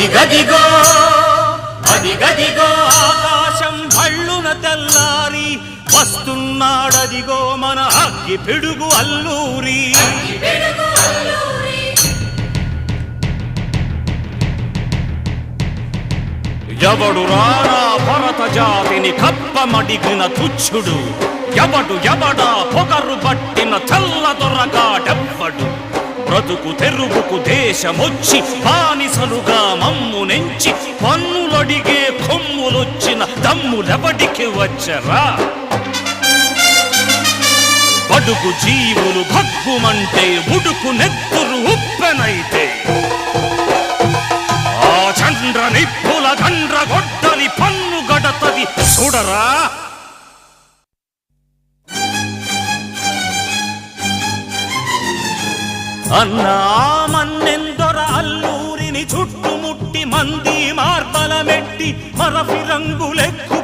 అదిగదిగో అదిగదిగో ఆకాశం భళ్ళున తెల్లారి వస్తున్నాడదిగో మన అగ్గి పిడుగు అల్లూరి. ఎవడు రారా భరత జాతిని కప్పమడిగిన తుచ్చుడు, ఎవడా పొగరు పట్టిన తెల్ల దొరగాడెవ్వడు. బ్రతుకు తెరువుకు దేశమొచ్చి బానిసలుగా మమ్ము నెంచి పన్నులడిగే కొమ్ములొచ్చిన దమ్ములెవడికి వచ్చరా? బడుగు జీవులు భగ్గుమంటే ఉడుకు నెత్తురు ఉప్పెనైతే ఆ చంద్ర నిప్పుల గండ్ర గొడ్డలి పన్ను గడతది చూడరా. అన్నా మన్నెందొర అల్లూరిని చుట్టుముట్టి మంది మార్బలమెట్టి మరఫి రంగులెక్కు